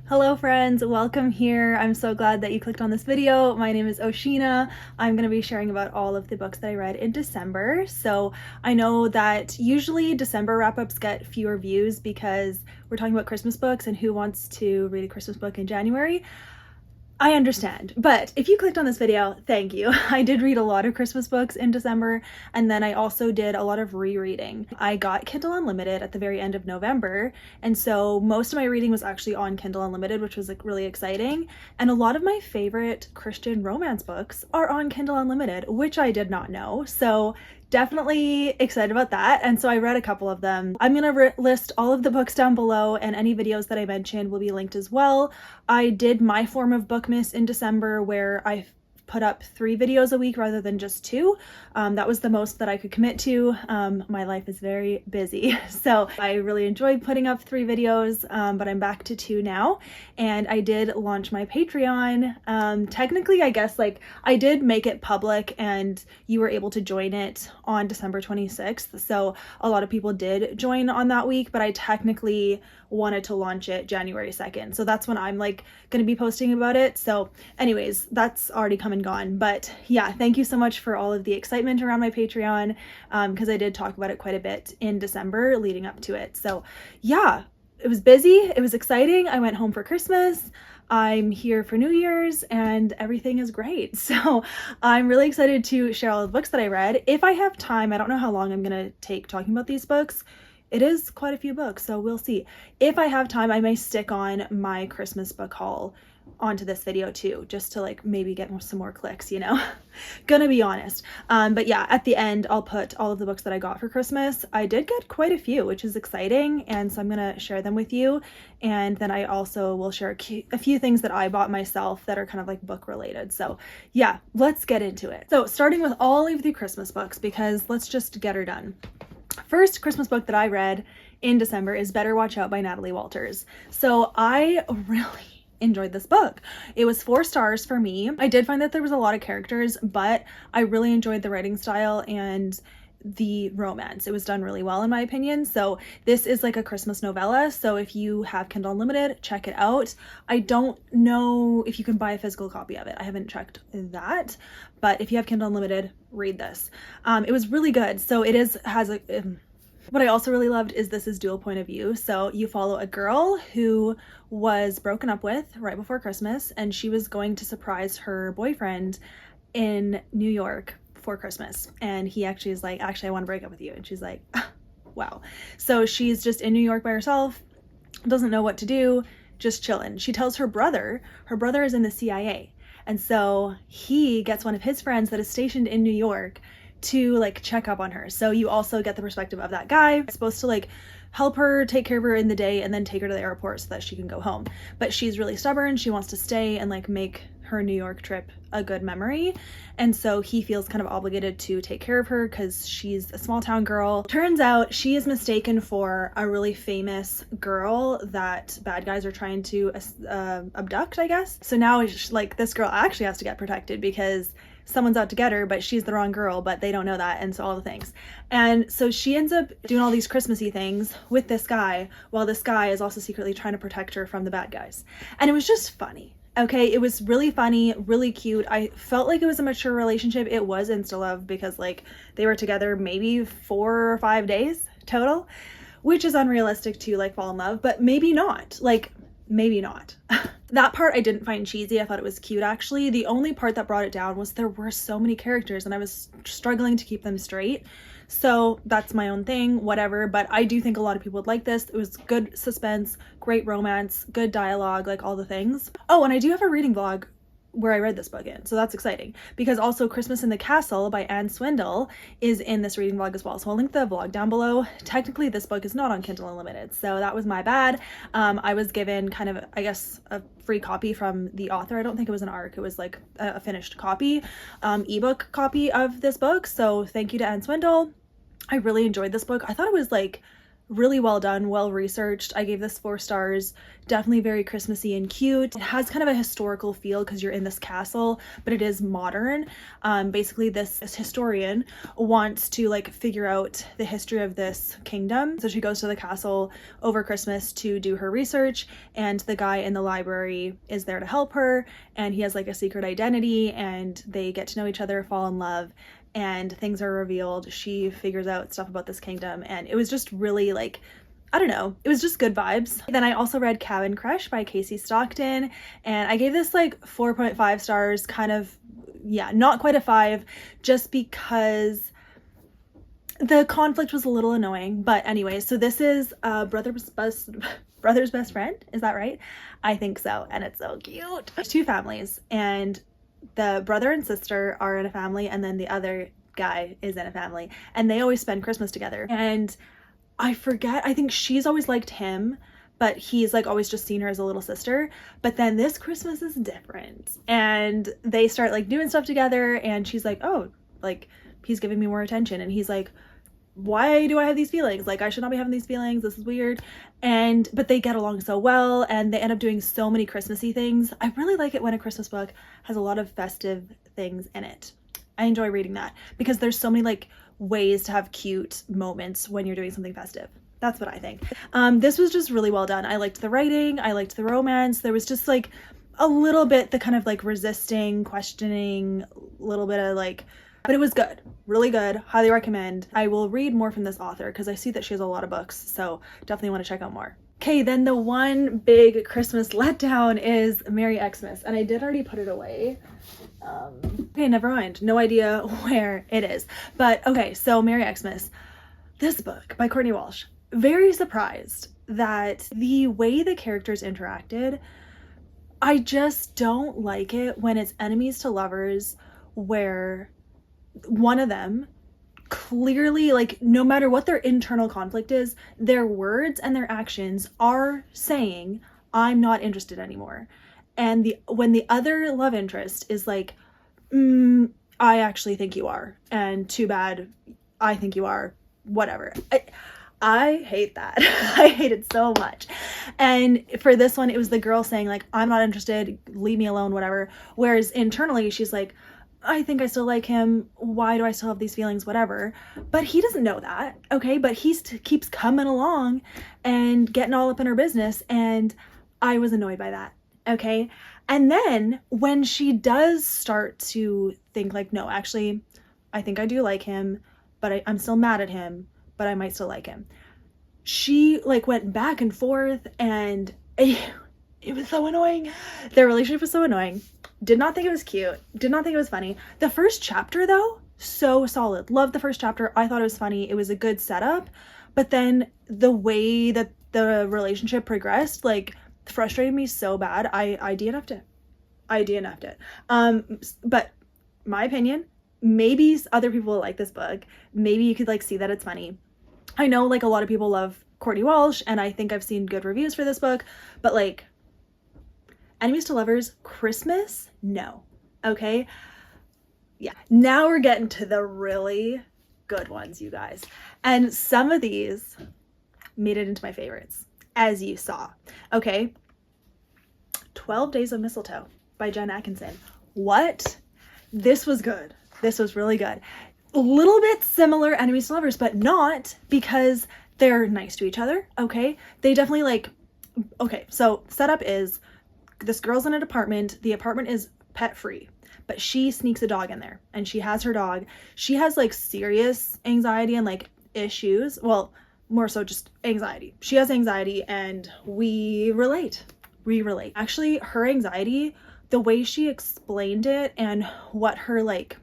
Hello friends, welcome here. I'm so glad that you clicked on this video. My name is O-Sheena. I'm going to be sharing about all of the books that I read in December. So I know that usually December wrap-ups get fewer views because we're talking about Christmas books and who wants to read a Christmas book in January? I understand, but if you clicked on this video, thank you. I did read a lot of Christmas books in December, and then I also did a lot of rereading. I got Kindle Unlimited at the very end of November, and so most of my reading was actually on Kindle Unlimited, which was like really exciting. And a lot of my favorite Christian romance books are on Kindle Unlimited, which I did not know. So definitely excited about that, and so I read a couple of them. I'm gonna list all of the books down below, and any videos that I mentioned will be linked as well. I did my form of Bookmas in December where I put up 3 videos a week rather than just 2. That was the most that I could commit to. My life is very busy, so I really enjoyed putting up 3 videos, but I'm back to 2 now. And I did launch my Patreon. Technically, I guess like I did make it public and you were able to join it on December 26th. So a lot of people did join on that week, but I technically wanted to launch it January 2nd. So that's when I'm like going to be posting about it. So anyways, that's already come and gone. But yeah, thank you so much for all of the excitement around my Patreon, because I did talk about it quite a bit in December leading up to it. So yeah, it was busy. It was exciting. I went home for Christmas. I'm here for New Year's and everything is great. So I'm really excited to share all the books that I read. If I have time, I don't know how long I'm going to take talking about these books. It is quite a few books, so we'll see. If I have time, I may stick on my Christmas book haul onto this video too, just to like maybe get some more clicks, you know? Gonna be honest. But yeah, at the end, I'll put all of the books that I got for Christmas. I did get quite a few, which is exciting, and so I'm gonna share them with you. And then I also will share a few things that I bought myself that are kind of like book related. So yeah, let's get into it. So starting with all of the Christmas books, because let's just get her done. First Christmas book that I read in December is Better Watch Out by Natalie Walters. So I really enjoyed this book. It was 4 stars for me. I did find that there was a lot of characters, but I really enjoyed the writing style and the romance. It was done really well in my opinion. So this is like a Christmas novella. So if you have Kindle Unlimited, check it out. I don't know if you can buy a physical copy of it. I haven't checked that, but if you have Kindle Unlimited, read this. It was really good. So it has a what I also really loved is this is dual point of view. So you follow a girl who was broken up with right before Christmas, and she was going to surprise her boyfriend in New York for Christmas. And he actually is like, actually, I want to break up with you. And she's like, wow. So she's just in New York by herself, doesn't know what to do, just chilling. She tells her brother is in the CIA. And so he gets one of his friends that is stationed in New York to like check up on her. So you also get the perspective of that guy. It's supposed to like help her, take care of her in the day, and then take her to the airport so that she can go home. But she's really stubborn. She wants to stay and like make her New York trip a good memory. And so he feels kind of obligated to take care of her because she's a small town girl. Turns out she is mistaken for a really famous girl that bad guys are trying to abduct, I guess. So now it's like this girl actually has to get protected because someone's out to get her, but she's the wrong girl, but they don't know that, and so all the things. And so she ends up doing all these Christmassy things with this guy, while this guy is also secretly trying to protect her from the bad guys. And it was just funny. Okay, it was really funny, really cute. I felt like it was a mature relationship. It was insta-love because like they were together maybe 4 or 5 days total, which is unrealistic to like fall in love, but maybe not. Like, maybe not. That part I didn't find cheesy. I thought it was cute actually. The only part that brought it down was there were so many characters and I was struggling to keep them straight. So that's my own thing, whatever. But I do think a lot of people would like this. It was good suspense, great romance, good dialogue, like all the things. Oh, and I do have a reading vlog where I read this book in, so that's exciting, because also Christmas in the Castle by Swindell is in this reading vlog as well, so I'll link the vlog down below. Technically this book is not on Kindle Unlimited, so that was my bad. I was given kind of, I guess, a free copy from the author. I don't think it was an ARC, it was like a finished copy, ebook copy of this book, so thank you to Swindell. I really enjoyed this book. I thought it was like really well done, well researched. I gave this 4 stars. Definitely very Christmassy and cute. It has kind of a historical feel because you're in this castle, but it is modern. Basically this historian wants to like figure out the history of this kingdom. So she goes to the castle over Christmas to do her research, and the guy in the library is there to help her, and he has like a secret identity, and they get to know each other, fall in love, and things are revealed. She figures out stuff about this kingdom, and it was just really like, I don't know, it was just good vibes. Then I also read Cabin Crush by Kasey Stockton, and I gave this like 4.5 stars, kind of, yeah, not quite a 5, just because the conflict was a little annoying. But anyway, so this is brother's best friend, is that right? I think so, and it's so cute. There's 2 families, and the brother and sister are in a family, and then the other guy is in a family, and they always spend Christmas together. And I forget, I think she's always liked him, but he's like always just seen her as a little sister. But then this Christmas is different, and they start like doing stuff together, and she's like, oh, like he's giving me more attention, and he's like, why do I have these feelings? Like, I should not be having these feelings. This is weird. But they get along so well, and they end up doing so many Christmassy things. I really like it when a Christmas book has a lot of festive things in it. I enjoy reading that because there's so many like ways to have cute moments when you're doing something festive. That's what I think. This was just really well done. I liked the writing. I liked the romance. There was just like a little bit the kind of like resisting, questioning, little bit of like, but it was good, really good. Highly recommend. I will read more from this author because I see that she has a lot of books, so definitely want to check out more. Okay, then the one big Christmas letdown is Merry Xmas, and I did already put it away. Okay, never mind. No idea where it is. But okay, so Merry Xmas. This book by Courtney Walsh. Very surprised that the way the characters interacted, I just don't like it when it's enemies to lovers, where one of them clearly, like, no matter what their internal conflict is, their words and their actions are saying, I'm not interested anymore. And when the other love interest is like, I actually think you are, and too bad, I think you are, whatever. I hate that. I hate it so much. And for this one, it was the girl saying like, I'm not interested, leave me alone, whatever. Whereas internally, she's like, I think I still like him. Why do I still have these feelings? Whatever. But he doesn't know that. Okay. But he keeps coming along and getting all up in her business. And I was annoyed by that. Okay. And then when she does start to think like, no, actually, I think I do like him, but I'm still mad at him, but I might still like him. She like went back and forth, and it was so annoying. Their relationship was so annoying. Did not think it was cute. Did not think it was funny. The first chapter though, so solid. Loved the first chapter. I thought it was funny. It was a good setup. But then the way that the relationship progressed, like, frustrated me so bad. I DNF'd it. I DNF'd it. But my opinion, maybe other people will like this book. Maybe you could like see that it's funny. I know like a lot of people love Courtney Walsh, and I think I've seen good reviews for this book, but like, enemies to lovers, Christmas? No. Okay? Yeah. Now we're getting to the really good ones, you guys. And some of these made it into my favorites, as you saw. Okay? 12 Days of Mistletoe by Jen Atkinson. What? This was good. This was really good. A little bit similar enemies to lovers, but not, because they're nice to each other. Okay? They definitely like, okay, so setup is this girl's in an apartment. The apartment is pet free, but she sneaks a dog in there, and she has her dog. She has like serious anxiety and like issues. Well, more so just anxiety. She has anxiety, and we relate. Actually, her anxiety, the way she explained it and what her like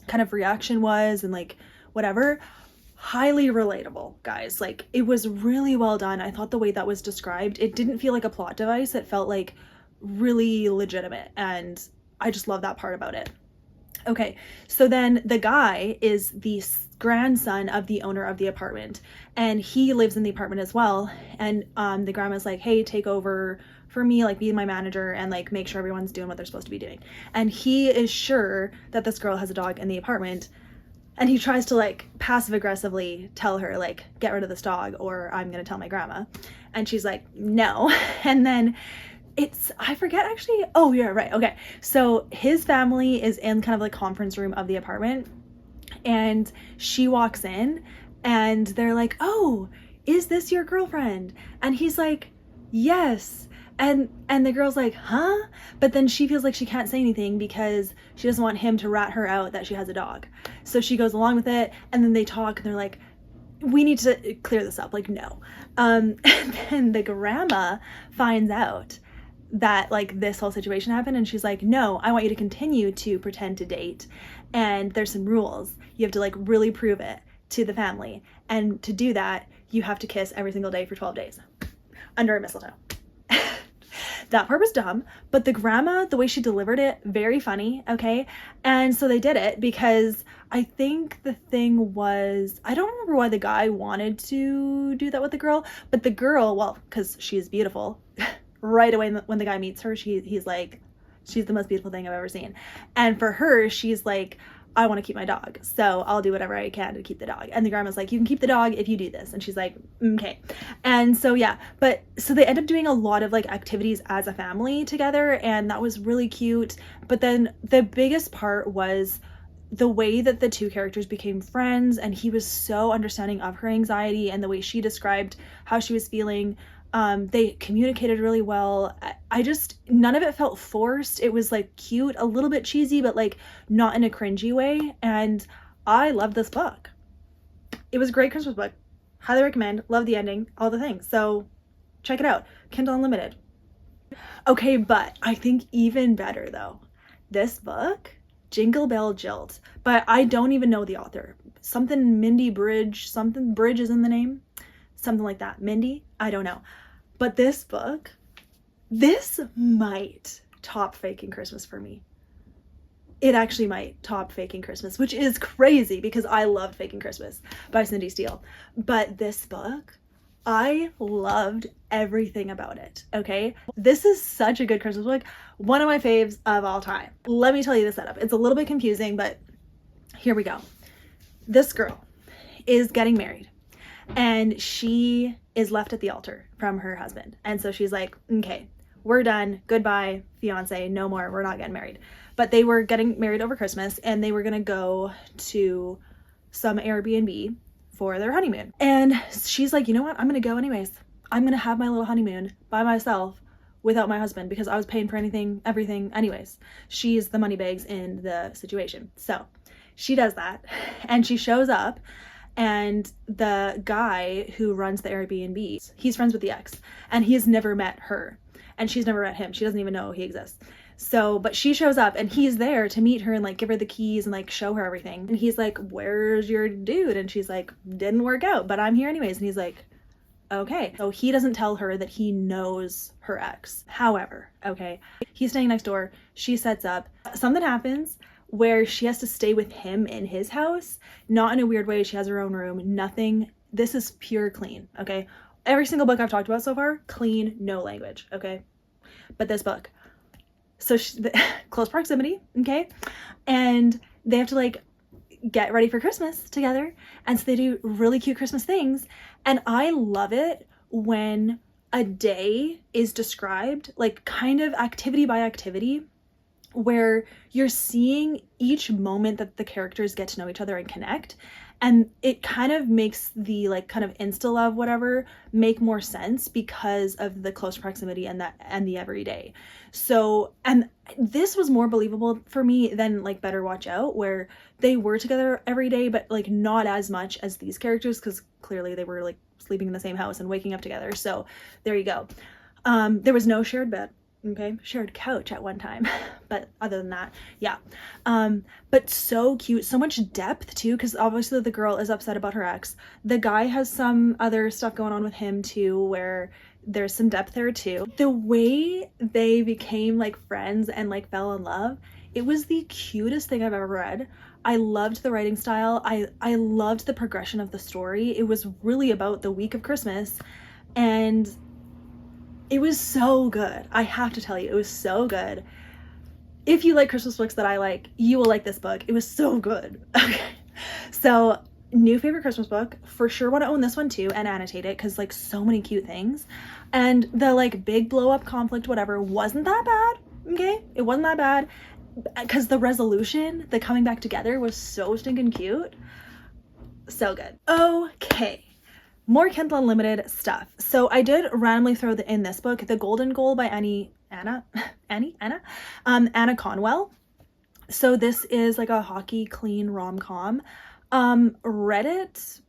kind of reaction was and like whatever, highly relatable, guys. Like, it was really well done. I thought the way that was described, it didn't feel like a plot device. It felt like really legitimate, and I just love that part about it. Okay, so then the guy is the grandson of the owner of the apartment, and he lives in the apartment as well. And the grandma's like, hey, take over for me, like, be my manager and like make sure everyone's doing what they're supposed to be doing. And he is sure that this girl has a dog in the apartment. And he tries to like passive aggressively tell her like, get rid of this dog or I'm gonna tell my grandma. And she's like, no. And then I forget actually. Oh yeah, right. Okay. So his family is in kind of like conference room of the apartment, and she walks in and they're like, oh, is this your girlfriend? And he's like, yes. And the girl's like, huh? But then she feels like she can't say anything because she doesn't want him to rat her out that she has a dog. So she goes along with it, and then they talk and they're like, we need to clear this up, like, no. And then the grandma finds out that like this whole situation happened, and she's like, no, I want you to continue to pretend to date, and there's some rules. You have to like really prove it to the family, and to do that you have to kiss every single day for 12 days under a mistletoe. That part was dumb, but the grandma, the way she delivered it, very funny, okay? And so they did it because I think the thing was, I don't remember why the guy wanted to do that with the girl, but the girl, well, because she's beautiful, right away when the guy meets her, he's like, she's the most beautiful thing I've ever seen. And for her, she's like, I want to keep my dog, so I'll do whatever I can to keep the dog. And the grandma's like, you can keep the dog if you do this. And she's like, okay. And so yeah, but so they end up doing a lot of like activities as a family together, and that was really cute. But then the biggest part was the way that the two characters became friends, and he was so understanding of her anxiety and the way she described how she was feeling. They communicated really well. I just, none of it felt forced. It was like cute, a little bit cheesy, but like not in a cringy way. And I loved this book. It was a great Christmas book. Highly recommend. Love the ending, all the things. So check it out. Kindle Unlimited. Okay, but I think even better though, this book, Jingle Bell Jilt, but I don't even know the author. Something Mindy Bridge, something Bridge is in the name. Something like that. Mindy? I don't know. But this book, this might top Faking Christmas for me. It actually might top Faking Christmas, which is crazy because I loved Faking Christmas by Cindy Steele. But this book, I loved everything about it, okay? This is such a good Christmas book. One of my faves of all time. Let me tell you the setup. It's a little bit confusing, but here we go. This girl is getting married, and she is left at the altar from her husband. And so she's like, okay, we're done. Goodbye, fiance. No more. We're not getting married. But they were getting married over Christmas, and they were going to go to some Airbnb for their honeymoon. And she's like, you know what? I'm going to go anyways. I'm going to have my little honeymoon by myself without my husband because I was paying for everything anyways. She's the money bags in the situation. So she does that, and she shows up. And the guy who runs the Airbnb, he's friends with the ex, and he's never met her, and she's never met him. She doesn't even know he exists. So, but she shows up, and he's there to meet her and like give her the keys and like show her everything. And he's like, where's your dude? And she's like, didn't work out, but I'm here anyways. And he's like, okay. So he doesn't tell her that he knows her ex. However, okay, he's staying next door. She sets up. Something happens where she has to stay with him in his house, not in a weird way. She has her own room, nothing. This is pure clean, okay? Every single book I've talked about so far, clean, no language, okay? But this book, so close proximity, okay? And they have to like get ready for Christmas together, and so they do really cute Christmas things. And I love it when a day is described like kind of activity by activity, where you're seeing each moment that the characters get to know each other and connect, and it kind of makes the like kind of insta love whatever make more sense because of the close proximity and the everyday. So, and this was more believable for me than like Better Watch Out, where they were together every day but like not as much as these characters because clearly they were like sleeping in the same house and waking up together. So there you go. There was no shared bed. Okay, shared couch at one time, but other than that, yeah. But so cute, so much depth too, because obviously the girl is upset about her ex. The guy has some other stuff going on with him too, where there's some depth there too. The way they became like friends and like fell in love, it was the cutest thing I've ever read. I loved the writing style. I loved the progression of the story. It was really about the week of Christmas, and it was so good. I have to tell you, it was so good. If you like Christmas books that I like, you will like this book. It was so good. Okay. So new favorite Christmas book. For sure want to own this one too and annotate it because like so many cute things. And the like big blow up conflict, whatever, wasn't that bad. Okay. It wasn't that bad because the resolution, the coming back together was so stinking cute. So good. Okay. More Kindle Unlimited stuff. So I did randomly throw in this book, The Golden Goal by Annah Conwell. So this is like a hockey clean rom-com. Read it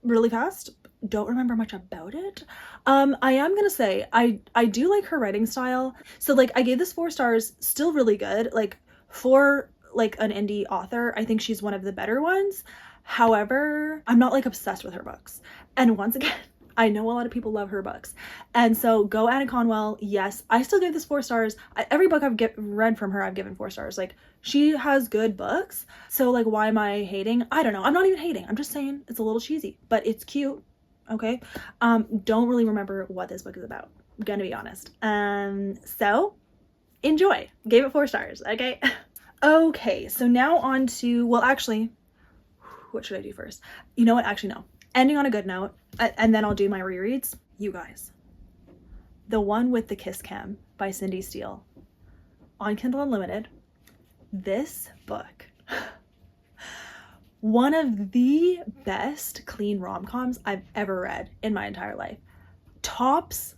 really fast. Don't remember much about it. I am gonna say I do like her writing style. So like I gave this 4 stars, still really good. Like for like an indie author, I think she's one of the better ones. However, I'm not like obsessed with her books. And once again, I know a lot of people love her books. And so go Annah Conwell. Yes, I still give this 4 stars. Every book I've read from her, I've given 4 stars. Like she has good books. So like, why am I hating? I don't know. I'm not even hating. I'm just saying it's a little cheesy, but it's cute. Okay. Don't really remember what this book is about. I'm gonna be honest. So enjoy. Gave it 4 stars. Okay. Okay. So now on to, well, actually, what should I do first? You know what? Actually, no. Ending on a good note, and then I'll do my rereads. You guys, the one with the kiss cam by Cindy Steele on Kindle Unlimited. This book, one of the best clean rom-coms I've ever read in my entire life. Tops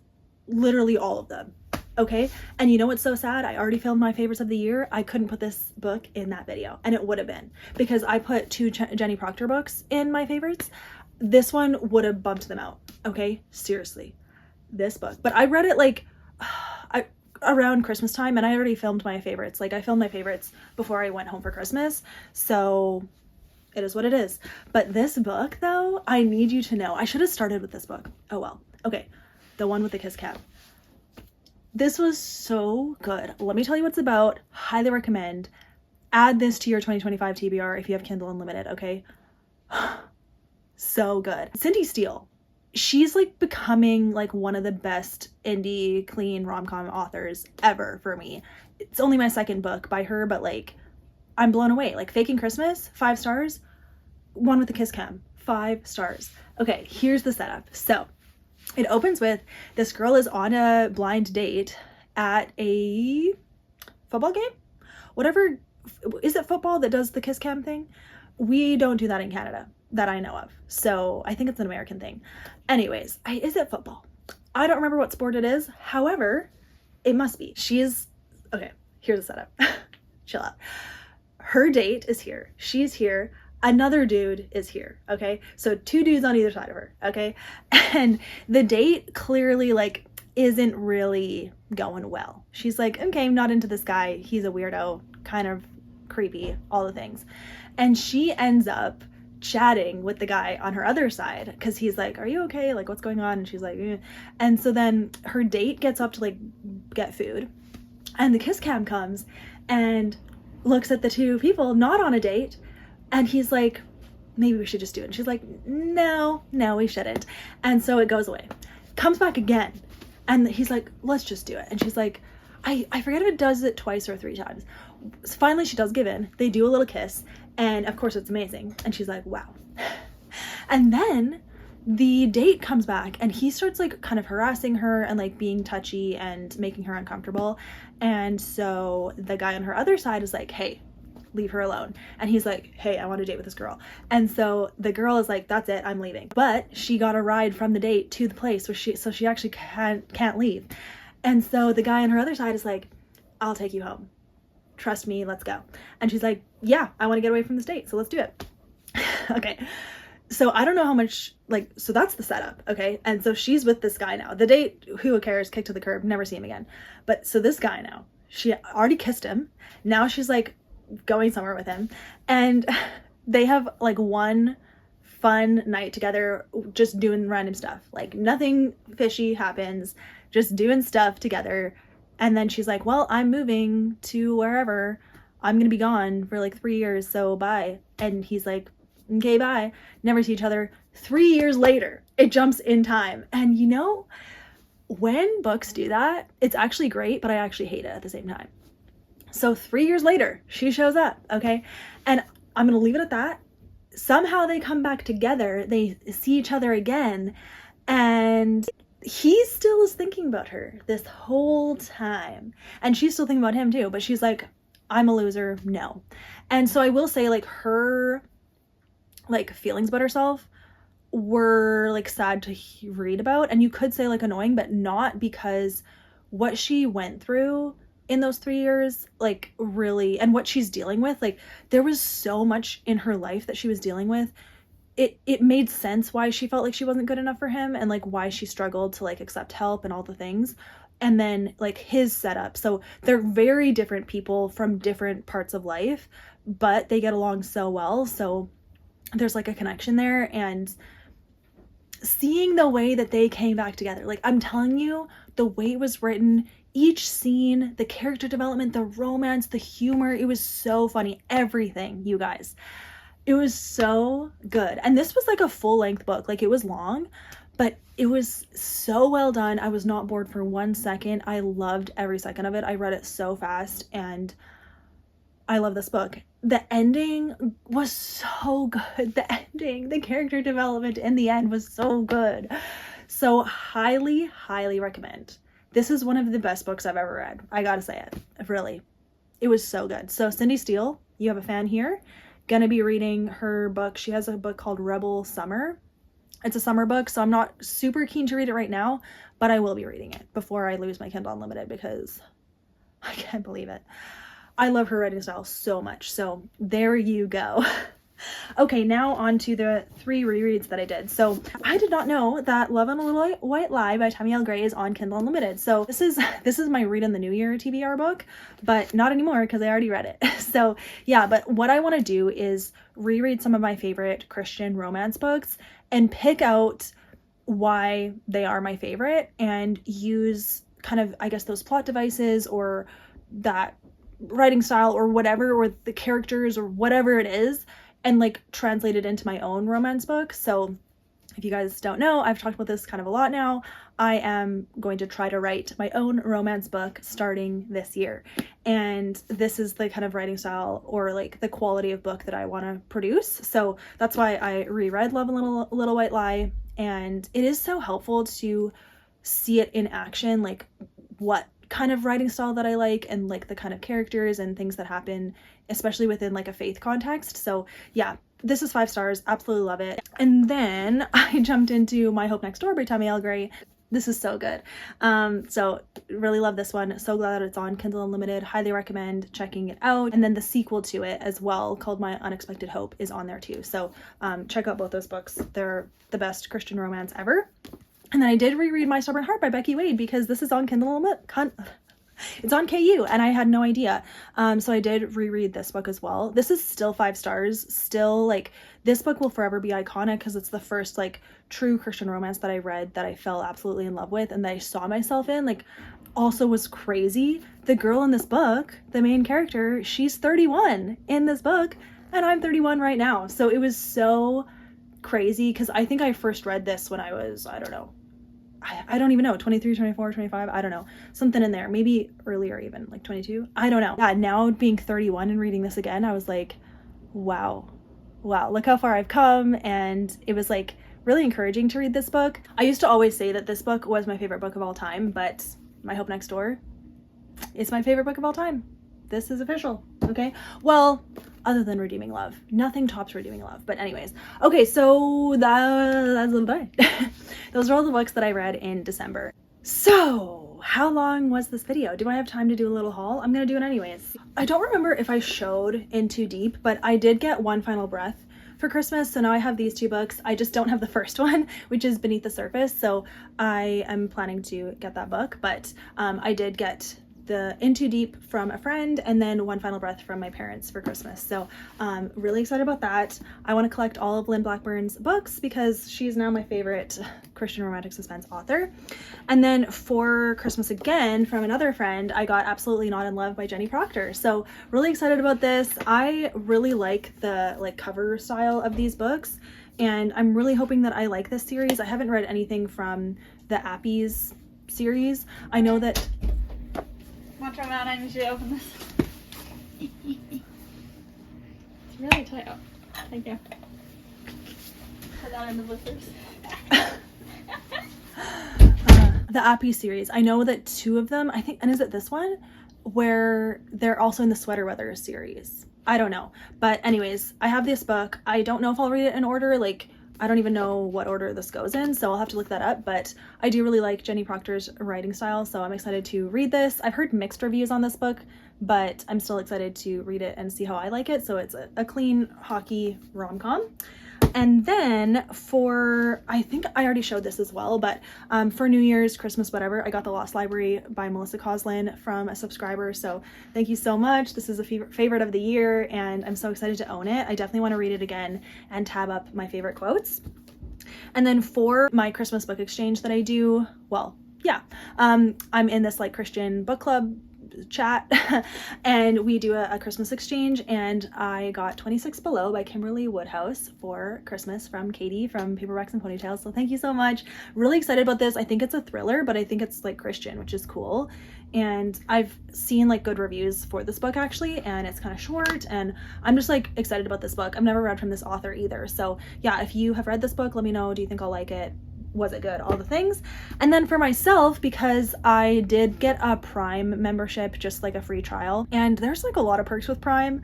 literally all of them. Okay. And you know what's so sad? I already filmed my favorites of the year. I couldn't put this book in that video, and it would have been because I put 2 Jenny Proctor books in my favorites. This one would have bumped them out. Okay. Seriously, this book, but I read it like around Christmas time, and I already filmed my favorites. Like I filmed my favorites before I went home for Christmas. So it is what it is. But this book though, I need you to know, I should have started with this book. Oh well. Okay. The one with the kiss cam. This was so good. Let me tell you what it's about. Highly recommend. Add this to your 2025 TBR if you have Kindle Unlimited, okay? So good. Cindy Steele. She's like becoming like one of the best indie clean rom-com authors ever for me. It's only my 2nd book by her, but like I'm blown away. Like Faking Christmas, 5 stars. One with the kiss cam, 5 stars. Okay, here's the setup. So it opens with this girl is on a blind date at a football game. Whatever, is it football that does the kiss cam thing? We don't do that in Canada that I know of. So I think it's an American thing. Anyways, is it football? I don't remember what sport it is. However, it must be. Okay, here's the setup. Chill out. Her date is here. She's here. Another dude is here. Okay. So 2 dudes on either side of her. Okay. And the date clearly like isn't really going well. She's like, okay, I'm not into this guy. He's a weirdo, kind of creepy, all the things. And she ends up chatting with the guy on her other side because he's like, are you okay? Like, what's going on? And she's like, eh. And so then her date gets up to like get food, and the kiss cam comes and looks at the 2 people not on a date. And he's like, maybe we should just do it. And she's like, no, we shouldn't. And so it goes away. Comes back again. And he's like, let's just do it. And she's like, I forget if it does it twice or 3 times. So finally, she does give in. They do a little kiss. And of course, it's amazing. And she's like, wow. And then the date comes back and he starts like kind of harassing her and like being touchy and making her uncomfortable. And so the guy on her other side is like, hey, leave her alone. And he's like, hey, I want to date with this girl. And so the girl is like, that's it, I'm leaving. But she got a ride from the date to the place where she actually can't leave. And so the guy on her other side is like, I'll take you home. Trust me, let's go. And she's like, yeah, I want to get away from this date, so let's do it. Okay. So I don't know how much, like, so that's the setup, okay? And so she's with this guy now. The date, who cares, kicked to the curb, never see him again. But so this guy now, she already kissed him. Now she's like going somewhere with him. And they have like one fun night together, just doing random stuff. Like nothing fishy happens, just doing stuff together. And then she's like, well, I'm moving to wherever. I'm going to be gone for like 3 years, so bye. And he's like, okay, bye. Never see each other. 3 years later, it jumps in time. And you know, when books do that, it's actually great, but I actually hate it at the same time. So 3 years later, she shows up, okay? And I'm going to leave it at that. somehow they come back together, they see each other again, and he still is thinking about her this whole time, and she's still thinking about him too, but she's like, I'm a loser, no. And so I will say, like, her like feelings about herself were like sad to read about, and you could say like annoying, but not, because what she went through in those 3 years, like, really, and what she's dealing with, like, there was so much in her life that she was dealing with. It made sense why she felt like she wasn't good enough for him, and like why she struggled to like accept help and all the things. And then like his setup, so they're very different people from different parts of life, but they get along so well, so there's like a connection there. And seeing the way that they came back together, like, I'm telling you, the way it was written, each scene, the character development, the romance, the humor, it was so funny, everything, you guys. It was so good. And this was like a full-length book. Like, it was long, but it was so well done. I was not bored for 1 second. I loved every second of it. I read it so fast, and I love this book. The ending was so good. The ending, the character development in the end was so good. So highly, highly recommend. This is one of the best books I've ever read. I gotta say it, really. It was so good. So Cindy Steele, you have a fan here. Gonna be reading her book. She has a book called Rebel Summer. It's a summer book, so I'm not super keen to read it right now, but I will be reading it before I lose my Kindle Unlimited, because I can't believe it. I love her writing style so much. So there you go. Okay, now on to the 3 rereads that I did. So I did not know that Love on a Little White Lie by Tammy L. Gray is on Kindle Unlimited. So this is my Read in the New Year TBR book, but not anymore because I already read it. So yeah, but what I want to do is reread some of my favorite Christian romance books and pick out why they are my favorite, and use kind of, I guess, those plot devices or that writing style or whatever, or the characters or whatever it is, and like translate it into my own romance book. So if you guys don't know, I've talked about this kind of a lot now. I am going to try to write my own romance book starting this year. And this is the kind of writing style or like the quality of book that I want to produce. So that's why I reread Love and Little White Lie. And it is so helpful to see it in action, like what kind of writing style that I like, and like the kind of characters and things that happen, especially within like a faith context. So yeah, this is 5 stars, absolutely love it. And then I jumped into My Hope Next Door by Tammy L. Gray. This is so good. So really love this one. So glad that it's on Kindle Unlimited. Highly recommend checking it out. And then the sequel to it as well, called My Unexpected Hope, is on there too. So check out both those books. They're the best Christian romance ever. And then I did reread My Stubborn Heart by Becky Wade, because this is on Kindle Unlimited. It's on KU, and I had no idea. So I did reread this book as well. This is still 5 stars. Still, like, this book will forever be iconic because it's the first like true Christian romance that I read that I fell absolutely in love with and that I saw myself in. Like, also was crazy. The girl in this book, the main character, she's 31 in this book, and I'm 31 right now. So it was so crazy because I think I first read this when I was, I don't know, I don't even know, 23, 24, 25, I don't know, something in there, maybe earlier, even like 22, I don't know. Yeah, now being 31 and reading this again, I was like, wow, look how far I've come. And it was like really encouraging to read this book. I used to always say that this book was my favorite book of all time, but My Hope Next Door is my favorite book of all time. This is official, okay? Well, other than Redeeming Love. Nothing tops Redeeming Love. But anyways, okay, so that's a little bit. Those are all the books that I read in December. So how long was this video? Do I have time to do a little haul? I'm gonna do it anyways. I don't remember if I showed In Too Deep, but I did get One Final Breath for Christmas, so now I have these 2 books. I just don't have the first one, which is Beneath the Surface, so I am planning to get that book. But I did get the In Too Deep from a friend, and then One Final Breath from my parents for Christmas. So really excited about that. I want to collect all of Lynn Blackburn's books because she's now my favorite Christian romantic suspense author. And then for Christmas again, from another friend, I got Absolutely Not in Love by Jenny Proctor. So really excited about this. I really like the cover style of these books, and I'm really hoping that I like this series. I haven't read anything from the Appies series. I know that Want to try that? I need you to open this. It's really tight. Oh, thank you. put that in the blisters. The Appy series. I know that 2 of them, I think, and is it this one? Where they're also in the Sweater Weather series. I don't know. But anyways, I have this book. I don't know if I'll read it in order. Like, I don't even know what order this goes in, so I'll have to look that up. But I do really like Jenny Proctor's writing style, so I'm excited to read this. I've heard mixed reviews on this book, but I'm still excited to read it and see how I like it. So it's a clean hockey rom-com. And then for, I think I already showed this as well, but for New Year's, Christmas, whatever, I got The Lost Library by Melissa Coslin from a subscriber. So thank you so much. This is a favorite of the year, and I'm so excited to own it. I definitely want to read it again and tab up my favorite quotes. And then for my Christmas book exchange that I do, well, yeah, I'm in this like Christian book club chat and we do a Christmas exchange, and I got 26 Below by Kimberly Woodhouse for Christmas from Katie from Paperbacks and Ponytails. So thank you so much. Really excited about this. I think it's a thriller, but I think it's like Christian, which is cool. And I've seen like good reviews for this book actually, and it's kind of short, and I'm just like excited about this book. I've never read from this author either. So yeah, if you have read this book, let me know. Do you think I'll like it? Was it good? All the things. And then for myself, because I did get a Prime membership, just like a free trial, and there's like a lot of perks with Prime,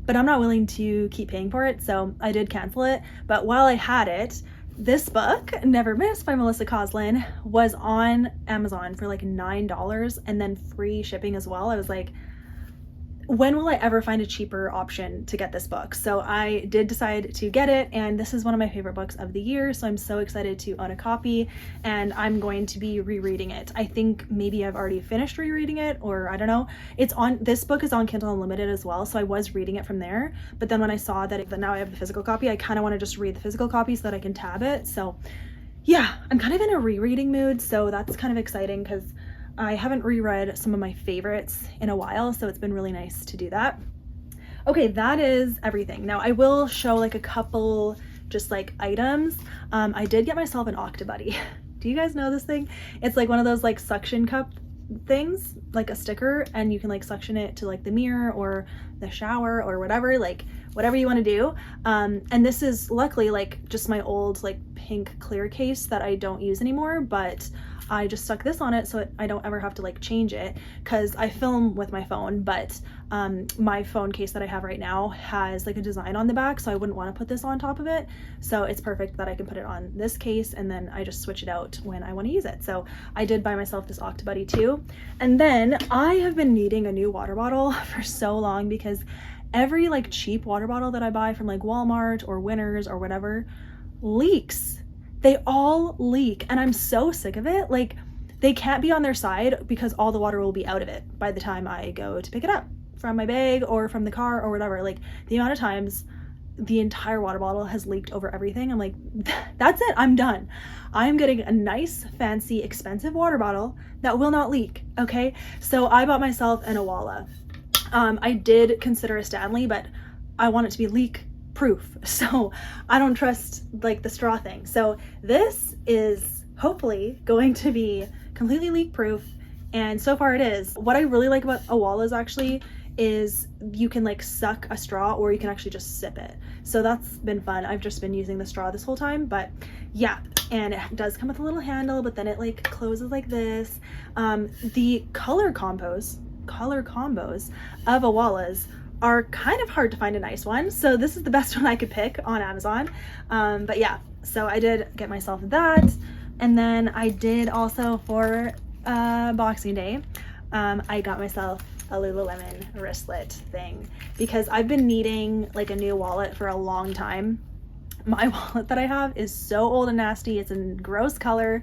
but I'm not willing to keep paying for it, so I did cancel it. But while I had it, this book, Never Miss by Melissa Coslin, was on Amazon for like $9 and then free shipping as well. I was like, when will I ever find a cheaper option to get this book? So I did decide to get it, and this is one of my favorite books of the year, so I'm so excited to own a copy, and I'm going to be rereading it. I think maybe I've already finished rereading it, or I don't know. This book is on Kindle Unlimited as well, so I was reading it from there, but then when I saw that now I have the physical copy, I kind of want to just read the physical copy so that I can tab it. So yeah, I'm kind of in a rereading mood, so that's kind of exciting because I haven't reread some of my favorites in a while, so it's been really nice to do that. Okay, that is everything. Now I will show like a couple just like items. I did get myself an Octobuddy. Do you guys know this thing? It's like one of those like suction cup things, like a sticker, and you can like suction it to like the mirror or the shower or whatever, like whatever you want to do. And this is luckily like just my old like pink clear case that I don't use anymore, but I just stuck this on it so I don't ever have to like change it, because I film with my phone, but my phone case that I have right now has like a design on the back, so I wouldn't want to put this on top of it. So it's perfect that I can put it on this case, and then I just switch it out when I want to use it. So I did buy myself this Octobuddy too. And then I have been needing a new water bottle for so long, because every like cheap water bottle that I buy from like Walmart or Winners or whatever leaks. They all leak, and I'm so sick of it. Like, they can't be on their side because all the water will be out of it by the time I go to pick it up from my bag or from the car or whatever. Like, the amount of times the entire water bottle has leaked over everything, I'm like, that's it, I'm done. I'm getting a nice, fancy, expensive water bottle that will not leak, okay? So I bought myself an Owala. I did consider a Stanley, but I want it to be leak proof, so I don't trust like the straw thing. So this is hopefully going to be completely leak proof, and so far it is. What I really like about Owalas actually is you can like suck a straw, or you can actually just sip it, so that's been fun. I've just been using the straw this whole time, but yeah. And it does come with a little handle, but then it like closes like this. The color combos of Owalas are kind of hard to find a nice one, so this is the best one I could pick on Amazon. But yeah, so I did get myself that, and then I did also for Boxing Day, I got myself a Lululemon wristlet thing, because I've been needing like a new wallet for a long time. My wallet that I have is so old and nasty, it's in gross color,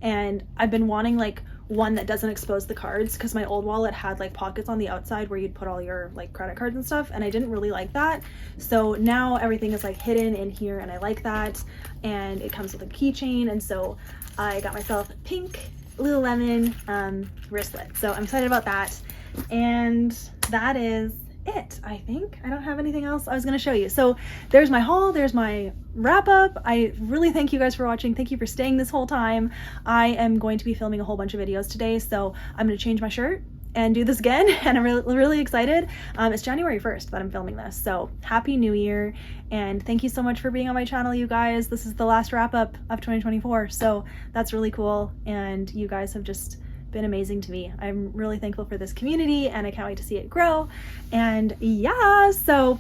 and I've been wanting like one that doesn't expose the cards, because my old wallet had like pockets on the outside where you'd put all your like credit cards and stuff, and I didn't really like that. So now everything is like hidden in here, and I like that, and it comes with a keychain, and so I got myself a pink Lululemon wristlet, so I'm excited about that. And that is it, I think. I don't have anything else I was going to show you. So there's my haul, there's my wrap up. I really thank you guys for watching. Thank you for staying this whole time. I am going to be filming a whole bunch of videos today, so I'm going to change my shirt and do this again, and I'm really excited. It's January 1st that I'm filming this, so happy new year, and thank you so much for being on my channel, you guys. This is the last wrap up of 2024, so that's really cool, and you guys have just been amazing to me. I'm really thankful for this community, and I can't wait to see it grow. And yeah, so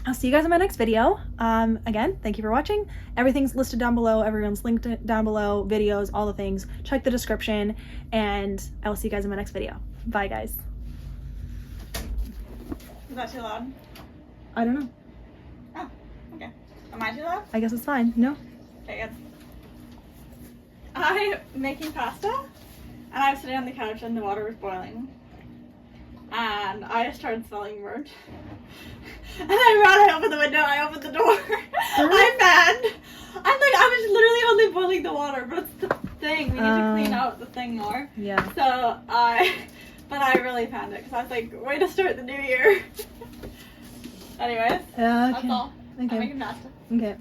I'll see you guys in my next video. Again, thank you for watching. Everything's listed down below. Everyone's linked down below, videos, all the things. Check the description, and I will see you guys in my next video. Bye, guys. Is that too loud? I don't know. Oh, okay. Am I too loud? I guess it's fine. No? Okay, good. I'm making pasta, and I was sitting on the couch and the water was boiling. And I just started smelling burnt. And I opened the window, I opened the door. I fanned. I was literally only boiling the water, but it's the thing. We need to clean out the thing more. Yeah. So but I really fanned it because I was like, way to start the new year. Anyways, Okay. that's all. Okay. I'm making pasta. Okay.